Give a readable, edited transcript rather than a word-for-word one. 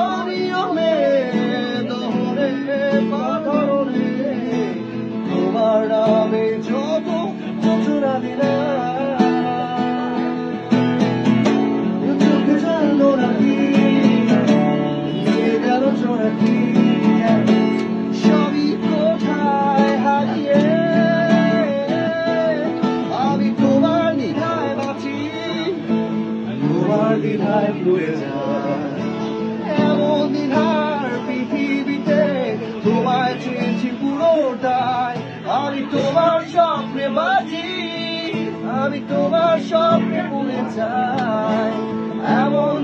অনিয়মে দহনে পাথরনে তোমার নামে যত যন্ত্রণা দিলাম চোখে জানলো নাকি নিয়ে গেল চোরাকি সবই কোথায় হারিয়ে আমি তোমার দ্বিধায় বাঁচি তোমার দ্বিধায় পড়ে যায় এমন দ্বিধার পৃথিবীতে তোমায় চেয়েছি পুরোটাই আমি তোমার স্বপ্নে বাঁচি আমি তোমার স্বপ্নে ভুলে যাই এমন